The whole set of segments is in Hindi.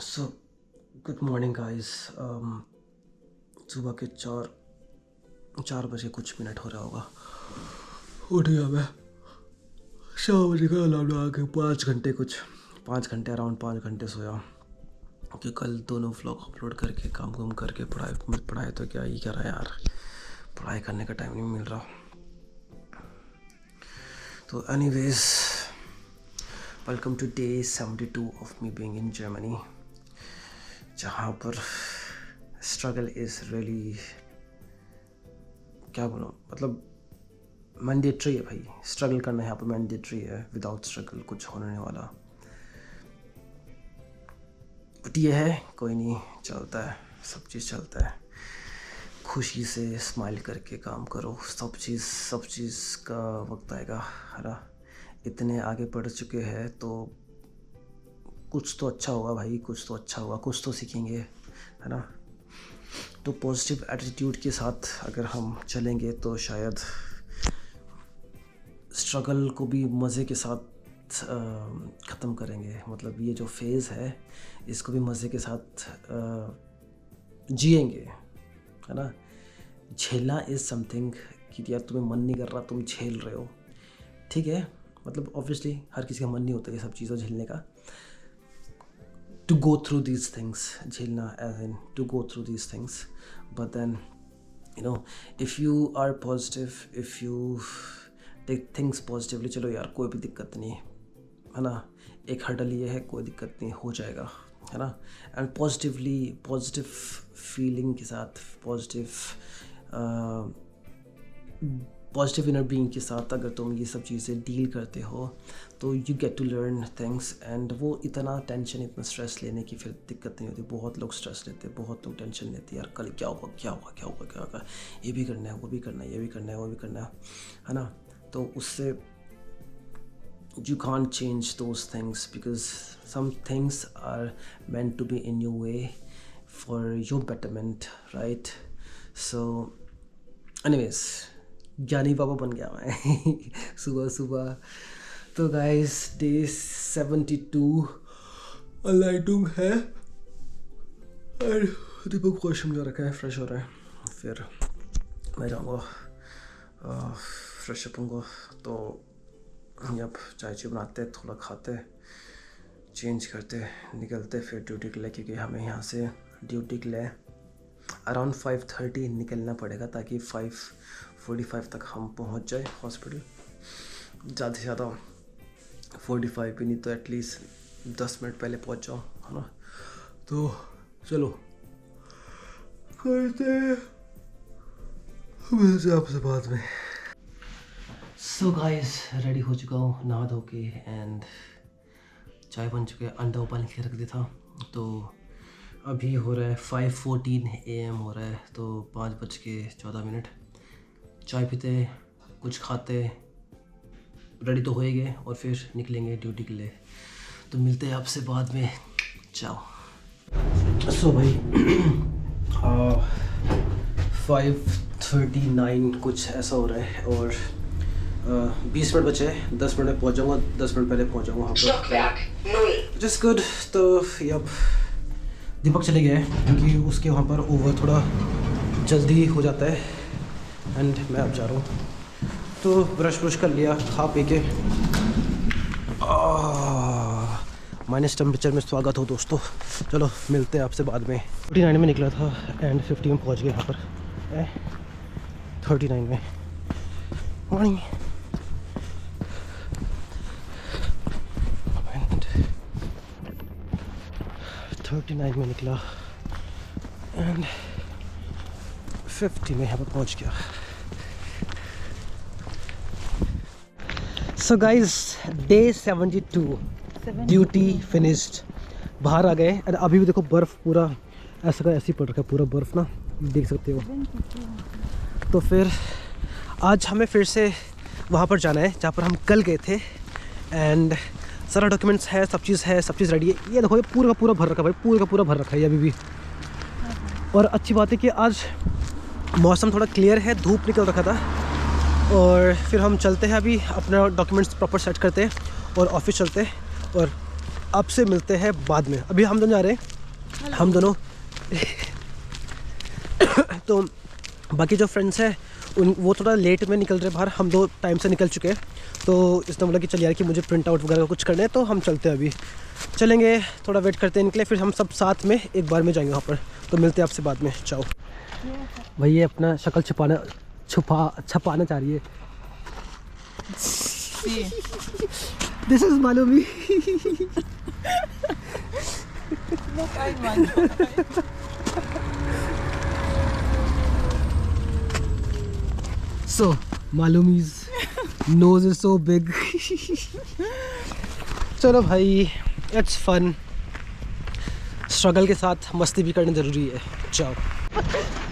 So good morning guys. सुबह के 4 बजे कुछ मिनट हो रहा होगा। उठ गया मैं 6 बजे का अलार्म लगा के 5 घंटे अराउंड 5 घंटे सोया, क्योंकि कल दोनों व्लॉग अपलोड करके काम करके पढ़ाई तो क्या ही कर रहा है यार, पढ़ाई करने का टाइम नहीं मिल रहा। तो anyways, welcome to day 72 of me being in Germany, जहाँ पर स्ट्रगल इज़ रियली, क्या बोलूँ, मतलब मैंडेटरी है भाई। स्ट्रगल करना यहाँ पर मैंडेटरी है, विदाउट स्ट्रगल कुछ होने नहीं वाला। बट ये है, कोई नहीं, चलता है, सब चीज़ चलता है। खुशी से स्माइल करके काम करो, सब चीज़ का वक्त आएगा, है ना। इतने आगे बढ़ चुके हैं तो कुछ तो अच्छा होगा भाई, कुछ तो सीखेंगे, है ना। तो पॉजिटिव एटीट्यूड के साथ अगर हम चलेंगे तो शायद स्ट्रगल को भी मज़े के साथ ख़त्म करेंगे। मतलब ये जो फेज़ है इसको भी मज़े के साथ जिएंगे, है ना। झेलना इज़ समथिंग कि यार तुम्हें मन नहीं कर रहा, तुम झेल रहे हो, ठीक है। मतलब ऑब्वियसली हर किसी का मन नहीं होता ये सब चीज़ें झेलने का। To go through these things, झेलना as in to go through these things, but then if you are positive, if you take things positively, चलो यार कोई भी दिक्कत नहीं है ना, एक हर्डल ये है, कोई दिक्कत नहीं, हो जाएगा, है ना। एंड पॉजिटिव फीलिंग के साथ, पॉजिटिव इनर बीइंग के साथ अगर तुम ये सब चीज़ें डील करते हो तो you get to learn things. And वो इतना स्ट्रेस लेने की फिर दिक्कत नहीं होती। बहुत लोग स्ट्रेस लेते हैं, बहुत लोग टेंशन लेते हैं, यार कल क्या होगा, ये भी करना है, वो भी करना है, ये भी करना है, वो भी करना है ना। तो उससे you can't change those things because some things are meant to be in your way for your betterment, right? So anyways, ज्ञानी बाबा बन गया मैं सुबह। तो गाइस, डे 72 अलाइटुंग है और दीपक वॉशरूम जा रखा है, फ्रेश हो रहा है। फिर मैं जाऊँगा, फ्रेश अप होऊंगा। तो अब चाय बनाते, थोड़ा खाते, चेंज करते, निकलते फिर ड्यूटी के लिए, क्योंकि हमें यहाँ से ड्यूटी के लिए अराउंड 5:30 निकलना पड़ेगा, ताकि 5:45 तक हम पहुँच जाए हॉस्पिटल। ज़्यादा से ज़्यादा 45 भी नहीं तो एटलीस्ट 10 मिनट पहले पहुँच जाओ, है ना। तो चलो करते हैं, मिलते हैं आपसे बाद में। सो गाइस, रेडी हो चुका हूँ नहा धो के, एंड चाय बन चुके, अंडा उबाल के रख दिया था। तो अभी हो रहा है 5:14 AM हो रहा है, तो 5:14। चाय पीते, कुछ खाते, रेडी तो हो ही गए और फिर निकलेंगे ड्यूटी के लिए। तो मिलते हैं आपसे बाद में, चाओ। सो भाई 5:39 कुछ ऐसा हो रहा है और 20 मिनट बचे, 10 मिनट में पहुंच जाऊँगा, 10 मिनट पहले पहुंच जाऊँगा वहाँ पर, जस्ट गुड। तो अब दीपक चले गए क्योंकि उसके वहाँ पर ओवर थोड़ा जल्दी हो जाता है, एंड मैं अब जा रहा हूँ। तो ब्रश कर लिया, खा पी के, माइनस टेम्परेचर में स्वागत हो दोस्तों। चलो मिलते हैं आपसे बाद में। 49 में निकला था एंड 50 में पहुँच गया यहाँ पर, 39 में। मॉर्निंग 39 में निकला एंड 50 में यहाँ पर पहुँच गया। So guys, day 72 duty finished, बाहर आ गए। और अभी भी देखो बर्फ़ पूरा ऐसा का ऐसी पड़ रखा है, पूरा बर्फ़ ना, देख सकते हो। तो फिर आज हमें फिर से वहाँ पर जाना है जहाँ पर हम कल गए थे, एंड सारा डॉक्यूमेंट्स है, सब चीज़ रेडी है। ये देखो, ये पूरा का पूरा भर रखा है भाई, पूरा का पूरा भर रखा है ये अभी भी। और अच्छी बात है कि आज मौसम थोड़ा क्लियर है, धूप निकल रखा था। और फिर हम चलते हैं, अभी अपना डॉक्यूमेंट्स प्रॉपर सेट करते हैं और ऑफिस चलते हैं और आपसे मिलते हैं बाद में। अभी हम दोनों जा रहे हैं, हम दोनों तो बाकी जो फ्रेंड्स हैं वो थोड़ा लेट में निकल रहे बाहर, हम 2 टाइम से निकल चुके हैं। तो इसने बोला कि चल यार कि मुझे प्रिंट आउट वगैरह कुछ करना है, तो हम चलते हैं, अभी चलेंगे, थोड़ा वेट करते हैं निकले, फिर हम सब साथ में एक बार में जाएंगे वहाँ पर। तो मिलते हैं आपसे बाद में, चाओ। भाई ये अपना शक्ल छुपाना चाह रही है। This is Malumi. So, Malumi's nose is so big. चलो भाई, इट्स फन। स्ट्रगल के साथ मस्ती भी करनी ज़रूरी है। जाओ।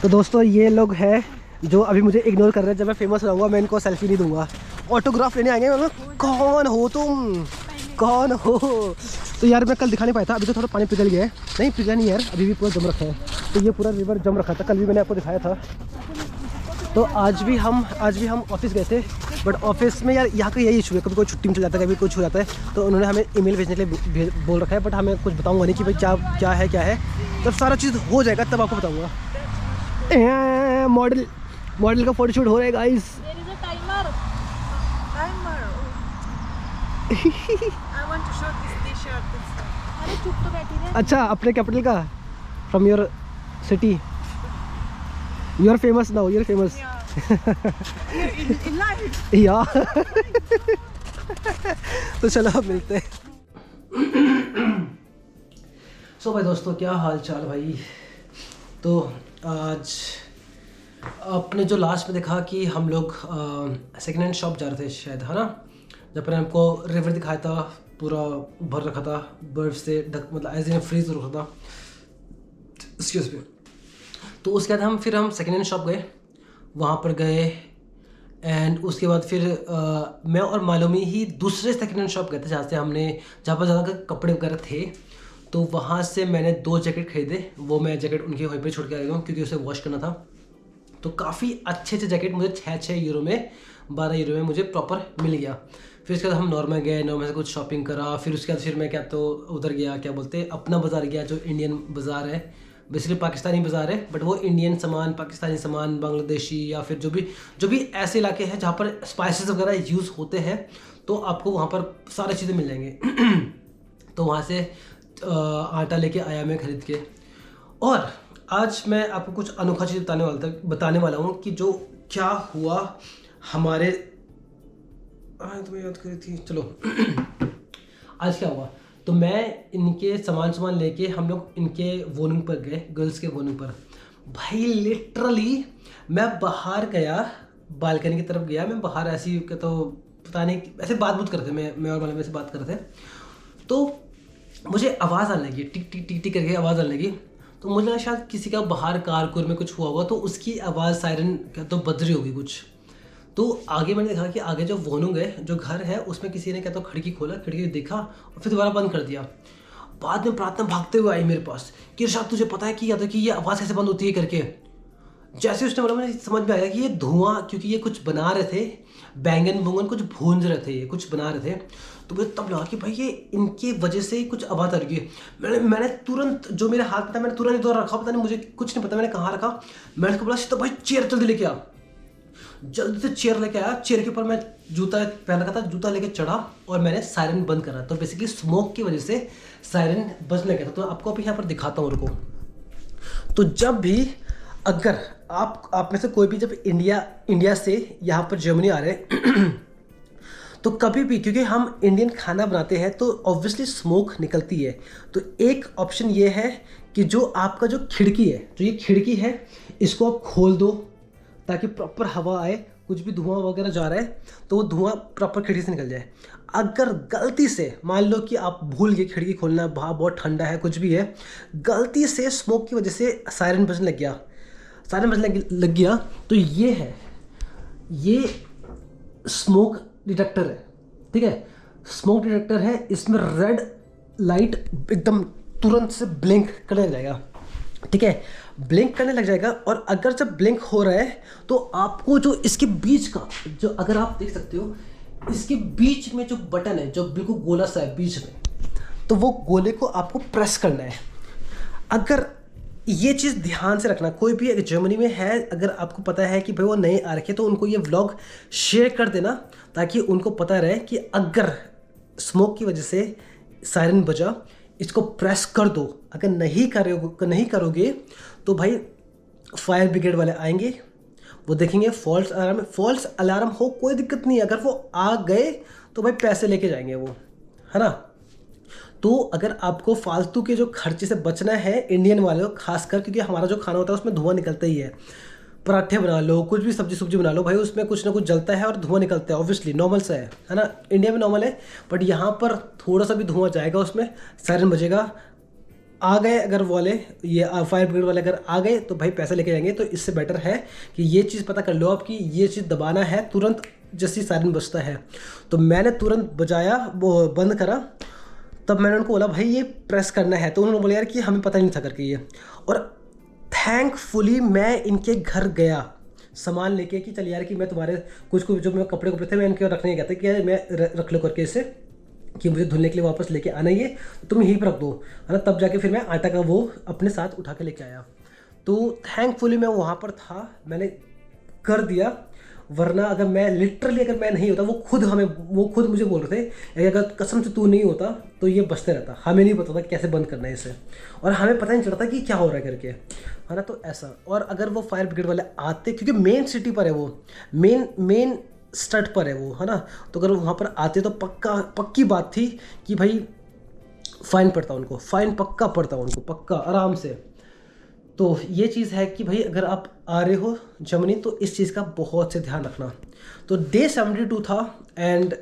तो दोस्तों ये लोग हैं जो अभी मुझे इग्नोर कर रहे हैं। जब मैं फेमस रहूँगा मैं इनको सेल्फी नहीं दूंगा, ऑटोग्राफ लेने आएंगे। मैं कौन हो तुम, कौन हो? तो यार मैं कल दिखा नहीं पाया था, अभी तो थोड़ा पानी पिघल गया है। नहीं पिघला नहीं यार, अभी भी पूरा जम रखा है। तो ये पूरा रिवर जम रखा था, कल भी मैंने आपको दिखाया था। तो आज भी हम ऑफिस गए थे, बट ऑफिस में यार यहाँ का यही इशू है, कभी कोई छुट्टी में चल जाता है, कभी कुछ हो जाता है। तो उन्होंने हमें ईमेल भेजने के लिए बोल रखा है, बट हमें कुछ बताऊंगा नहीं कि भाई क्या है। जब सारा चीज़ हो जाएगा तब आपको बताऊंगा। मॉडल का फोटोशूट हो रहा है गाइस। अच्छा, अपने कैपिटल का, from your city. You are famous now. You are famous. In life. Yeah. तो चलो अब मिलते हैं। सो भाई दोस्तों, क्या हाल चाल भाई। तो आज आपने जो लास्ट में देखा कि हम लोग सेकेंड हैंड शॉप जा रहे थे शायद, है ना, जब पर हमको रिवर दिखाया था, पूरा भर रखा था बर्फ से, मतलब एज इन फ्रीज हो रखा था। Excuse me. तो उसके बाद फिर हम सेकेंड हैंड शॉप गए, वहाँ पर गए, एंड उसके बाद फिर मैं और मालूमी ही दूसरे सेकेंड हैंड शॉप गए थे जहाँ पर ज़्यादा कपड़े वगैरह थे। तो वहाँ से मैंने 2 जैकेट खरीदे, वो मैं जैकेट उनके वहीं पर छोड़ के आया हूँ क्योंकि उसे वॉश करना था। तो काफ़ी अच्छे जैकेट मुझे 6 यूरो में, 12 यूरो में मुझे प्रॉपर मिल गया। फिर उसके बाद हम नॉर्मल गए, नॉर्मल से कुछ शॉपिंग करा। फिर उसके बाद फिर मैं उधर गया, क्या बोलते हैं, अपना बाज़ार गया, जो इंडियन बाज़ार है, बेसिकली पाकिस्तानी बाज़ार है, बट वो इंडियन सामान, पाकिस्तानी सामान, बांग्लादेशी या फिर जो भी ऐसे इलाके हैं जहाँ पर स्पाइसेस वगैरह यूज़ होते हैं, तो आपको वहाँ पर सारी चीज़ें मिल जाएंगी। तो वहाँ से आटा लेके आया मैं खरीद के। और आज मैं आपको कुछ अनोखा चीज़ बताने वाला हूँ कि जो क्या हुआ हमारे, तुम्हें याद करी थी, चलो। आज क्या हुआ, तो मैं इनके सामान लेके हम लोग इनके वॉल्यूम पर गए, गर्ल्स के वॉल्यूम पर। भाई लिटरली मैं बाहर गया, बालकनी की तरफ गया, मैं बाहर ऐसी तो पता नहीं ऐसे बात कर रहे थे, मैं और मालूम ऐसे बात कर रहे थे। तो मुझे आवाज़ आने लगी, टिक टिक टिक टिक करके आवाज़ आने लगी। तो मुझे लगा शायद किसी का बाहर कार में कुछ हुआ होगा, तो उसकी आवाज़ सायरन क्या तो बज रही होगी कुछ। तो आगे मैंने देखा कि आगे जो वॉल्यूम है, जो घर है, उसमें किसी ने क्या तो खिड़की खोला, खिड़की देखा और फिर दोबारा बंद कर दिया। बाद में प्रार्थना भागते हुए आई मेरे पास कि इरशाद तुझे पता है कि ये आवाज़ कैसे बंद होती है करके। जैसे उसने बोला, मुझे समझ में आया कि ये धुआं, क्योंकि ये कुछ बना रहे थे, बैंगन कुछ भूंज रहे थे, ये कुछ बना रहे थे। तो मुझे तब लगा कि भाई ये इनके वजह से कुछ आवाज़ आ रही है। मैंने तुरंत, जो मेरे हाथ था मैंने तुरंत इधर रखा, पता नहीं मुझे कुछ नहीं पता मैंने कहाँ रखा। मैंने उसको बोला तो भाई चेयर जल्दी लेके आ। जल्दी से चेयर लेके आया, चेयर के ऊपर मैं जूता पहन रखा था, जूता लेके चढ़ा और मैंने सायरन बंद करा। तो बेसिकली स्मोक की वजह से सायरन बजने लगा था। तो आपको अभी यहाँ पर दिखाता हूँ, रुको। तो जब भी अगर आप में से कोई भी जब इंडिया से यहाँ पर जर्मनी आ रहे हैं तो कभी भी, क्योंकि हम इंडियन खाना बनाते हैं तो ऑब्वियसली स्मोक निकलती है। तो एक ऑप्शन ये है कि जो आपका जो खिड़की है, जो ये खिड़की है, इसको आप खोल दो ताकि प्रॉपर हवा आए। कुछ भी धुआं वगैरह जा रहा है तो वो धुआं प्रॉपर खिड़की से निकल जाए। अगर गलती से मान लो कि आप भूल गए खिड़की खोलना, बाहर बहुत ठंडा है, कुछ भी है, गलती से स्मोक की वजह से सायरन बजने लग गया, तो ये है, ये स्मोक डिटेक्टर है, ठीक है, स्मोक डिटेक्टर है। इसमें रेड लाइट एकदम तुरंत से ब्लिंक करने लग जाएगा, ठीक है, ब्लिंक करने लग जाएगा। और अगर जब ब्लिंक हो रहा है तो आपको जो इसके बीच का, जो अगर आप देख सकते हो, इसके बीच में जो बटन है, जो बिल्कुल गोला सा है बीच में, तो तो वो गोले को आपको प्रेस करना है। अगर ये चीज़ ध्यान से रखना, कोई भी अगर जर्मनी में है, अगर आपको पता है कि भाई वो नए आ रखे, तो उनको ये व्लॉग शेयर कर देना ताकि उनको पता रहे कि अगर स्मोक की वजह से सायरन बजा, इसको प्रेस कर दो। अगर नहीं करोगे तो भाई फायर ब्रिगेड वाले आएंगे, वो देखेंगे फॉल्स अलार्म हो, कोई दिक्कत नहीं है। अगर वो आ गए तो भाई पैसे लेके जाएंगे वो, है ना। तो अगर आपको फालतू के जो खर्चे से बचना है, इंडियन वालों खासकर, क्योंकि हमारा जो खाना होता है उसमें धुआं निकलता ही है। पराठे बना लो, कुछ भी सब्जी बना लो भाई, उसमें कुछ ना कुछ जलता है और धुआं निकलता है, ऑब्वियसली नॉर्मल सा है ना। इंडिया में नॉर्मल है, बट यहाँ पर थोड़ा सा भी धुआं जाएगा उसमें सायरन बजेगा। आ गए अगर वाले ये फायर ब्रिगेड वाले अगर आ गए तो भाई पैसे लेके जाएंगे। तो इससे बेटर है कि ये चीज़ पता कर लो आपकी, ये चीज़ दबाना है तुरंत जैसे सायरन बजता है। तो मैंने तुरंत बजाया, वो बंद करा, तब मैंने उनको बोला भाई ये प्रेस करना है, तो उन्होंने बोला यार कि हमें पता नहीं था करके ये। और थैंकफुली मैं इनके घर गया सामान लेके कि चल यार कि मैं तुम्हारे कुछ जो मेरे कपड़े थे मैं इनके रखने गया था कि मैं रख लो करके इसे, कि मुझे धुलने के लिए वापस लेके आना ही है, तो तुम यहीं पर रख दो, है ना। तब जाके फिर मैं आटा का वो अपने साथ उठा के लेके आया। तो थैंकफुली मैं वहाँ पर था, मैंने कर दिया। वरना अगर मैं अगर मैं नहीं होता, वो खुद मुझे बोल रहे थे अगर कसम से तू नहीं होता तो ये बचते रहता। हमें नहीं पता था कैसे बंद करना है इसे, और हमें पता नहीं चलता कि क्या हो रहा है करके, है ना। तो ऐसा, और अगर वो फायर ब्रिगेड वाले आते, क्योंकि मेन सिटी पर है वो, मेन स्टड पर है वो, है ना। तो अगर वहाँ पर आते तो पक्की बात थी कि भाई फाइन पड़ता उनको, फाइन पक्का पड़ता उनको, पक्का आराम से। तो ये चीज़ है कि भाई अगर आप आ रहे हो जर्मनी तो इस चीज़ का बहुत से ध्यान रखना। तो डे 72 था एंड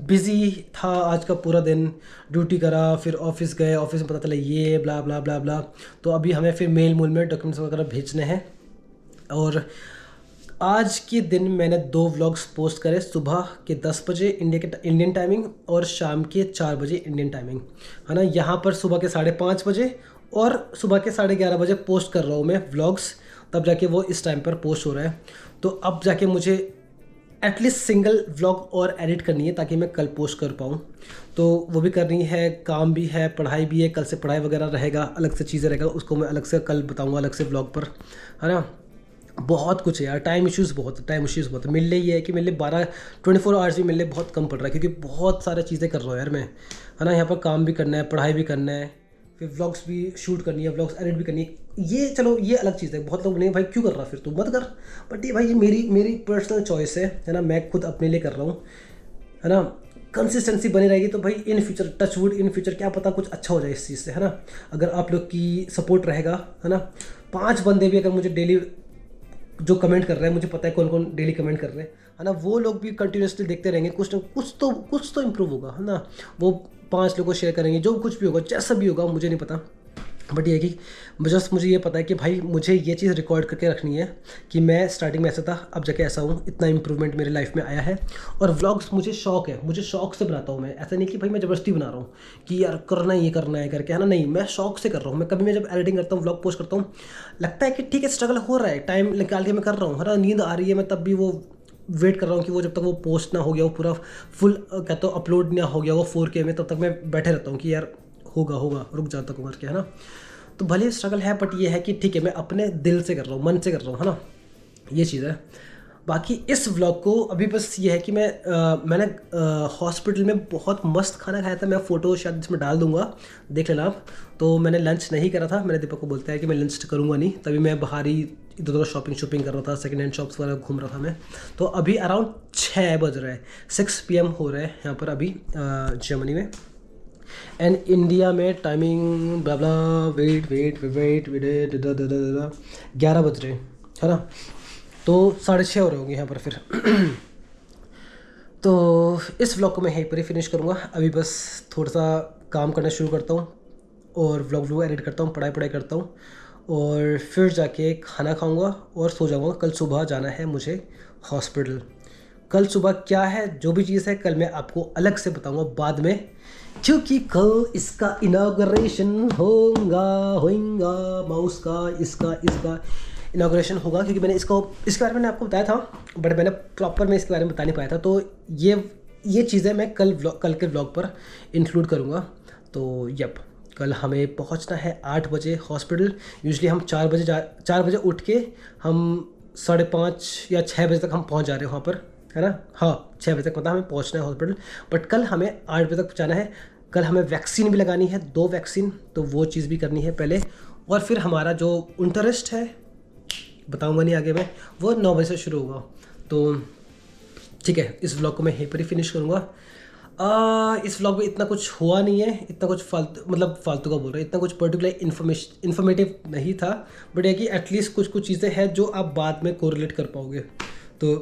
बिज़ी था आज का पूरा दिन, ड्यूटी करा, फिर ऑफिस गए, ऑफिस में पता चला ये ब्ला ब्ला ब्ला ब्ला। तो अभी हमें फिर मेल में डॉक्यूमेंट्स वगैरह भेजने हैं। और आज के दिन मैंने 2 व्लॉग्स पोस्ट करे, सुबह के 10 बजे इंडियन टाइमिंग और शाम के 4 बजे इंडियन टाइमिंग, है ना। यहाँ पर सुबह के 5:30 बजे और सुबह के 11:30 बजे पोस्ट कर रहा हूँ मैं व्लॉग्स, तब जाके वो इस टाइम पर पोस्ट हो रहा है। तो अब जाके मुझे एटलीस्ट सिंगल व्लॉग और एडिट करनी है ताकि मैं कल पोस्ट कर पाऊँ। तो वो भी करनी है, काम भी है, पढ़ाई भी है, कल से पढ़ाई वगैरह रहेगा, अलग से चीज़ें रहेगा, उसको मैं अलग से कल बताऊँगा अलग से व्लॉग पर, है ना। बहुत कुछ है यार, टाइम इश्यूज़ बहुत है। मिलने ये है कि मेरे लिए 24 आवर्स भी मेरे लिए बहुत कम पड़ रहा है, क्योंकि बहुत सारी चीज़ें कर रहा हूँ यार मैं, है ना। यहाँ पर काम भी करना है, पढ़ाई भी करना है, फिर व्लॉग्स भी शूट करनी है, व्लॉग्स एडिट भी करनी है। ये चलो ये अलग चीज़ है, बहुत लोग बोलेंगे भाई क्यों कर रहा, फिर तू मत कर। बट ये भाई ये मेरी पर्सनल चॉइस है ना, मैं खुद अपने लिए कर रहा हूँ, है ना। कंसिस्टेंसी बनी रहेगी तो भाई in future, touch wood, in future क्या पता कुछ अच्छा हो जाए इस चीज़ से, है ना। अगर आप लोग की सपोर्ट रहेगा, है ना। 5 बंदे भी अगर मुझे डेली जो कमेंट कर रहे हैं, मुझे पता है कौन कौन डेली कमेंट कर रहे हैं, है ना, वो लोग भी कंटिन्यूसली देखते रहेंगे, कुछ तो इम्प्रूव होगा, है ना। वो 5 लोगों को शेयर करेंगे, जो कुछ भी होगा, जैसा भी होगा मुझे नहीं पता, बट ये कि मुझे ये पता है कि भाई मुझे ये चीज़ रिकॉर्ड करके रखनी है कि मैं स्टार्टिंग में ऐसा था, अब जाके ऐसा हूँ, इतना इंप्रूवमेंट मेरी लाइफ में आया है। और व्लॉग्स मुझे शौक है, मुझे शौक से बनाता हूँ मैं, ऐसा नहीं कि भाई मैं ज़बरदस्ती बना रहा हूँ कि यार ये करना है करके, है ना। नहीं, मैं शौक से कर रहा हूँ। मैं कभी जब एडिटिंग करता हूँ, व्लॉग पोस्ट करता हूँ, लगता है कि ठीक है स्ट्रगल हो रहा है, टाइम निकाल के मैं कर रहा हूँ, है ना। नींद आ रही है, मैं तब भी वो वेट कर रहा हूँ कि वो जब तक वो पोस्ट ना हो गया, वो पूरा फुल कहता हूँ अपलोड ना हो गया वो 4K में, तब तक मैं बैठे रहता हूँ कि यार होगा रुक जाता हूँ करके, है ना। तो भले स्ट्रगल है, बट ये है कि ठीक है मैं अपने दिल से कर रहा हूँ, मन से कर रहा हूँ, है ना। ये चीज़ है। बाकी इस व्लॉग को अभी बस ये है कि मैंने हॉस्पिटल में बहुत मस्त खाना खाया था। मैं फ़ोटो शायद इसमें डाल दूंगा, देख लेना आप। तो मैंने लंच नहीं करा था, मैंने दीपक को बोलता है कि मैं लंच करूँगा नहीं, तभी मैं बाहर ही इधर उधर शॉपिंग कर रहा था, सेकेंड हैंड शॉप्स वगैरह घूम रहा था मैं। तो अभी अराउंड 6 बज रहा है, 6 PM हो रहा है यहाँ पर अभी जर्मनी में। एंड इंडिया में टाइमिंग ब्ला ब्ला वेट 11 बज रहे हैं, है ना। तो 6:30 हो रहे होंगे यहाँ पर फिर। तो इस व्लॉग को मैं यहीं पर ही फिनिश करूँगा। अभी बस थोड़ा सा काम करना शुरू करता हूँ और व्लॉग एडिट करता हूँ, पढ़ाई करता हूँ, और फिर जाके खाना खाऊँगा और सो जाऊँगा। कल सुबह जाना है मुझे हॉस्पिटल। कल सुबह क्या है, जो भी चीज़ है कल मैं आपको अलग से बताऊँगा बाद में, क्योंकि कल इसका इनाग्रेशन होगा माउस का, इसका इनाग्रेशन होगा। क्योंकि मैंने इसके बारे में आपको बताया था, बट मैंने प्रॉपर में इसके बारे में बता नहीं पाया था। तो ये चीज़ें मैं कल के व्लॉग पर इंक्लूड करूँगा, तो यप, कल हमें पहुंचना है 8 बजे हॉस्पिटल। यूजुअली हम 4 बजे उठ के हम 5:30 या 6 बजे तक हम पहुंच जा रहे हैं वहाँ पर, है ना। हाँ, 6 बजे तक मतलब हमें पहुंचना है हॉस्पिटल, बट कल हमें 8 बजे तक जाना है। कल हमें वैक्सीन भी लगानी है, 2 वैक्सीन, तो वो चीज़ भी करनी है पहले। और फिर हमारा जो इंटरेस्ट है, बताऊंगा नहीं आगे मैं, वो 9 बजे से शुरू होगा। तो ठीक है, इस व्लॉग को मैं यहीं पर ही फिनिश करूँगा। इस व्लॉग में इतना कुछ हुआ नहीं है, इतना कुछ फालतू का बोल रहा है, इतना कुछ पर्टिकुलर इन्फॉर्मेटिव नहीं था, बट ये कि एटलीस्ट कुछ चीज़ें हैं जो आप बाद में कोरिलेट कर पाओगे। तो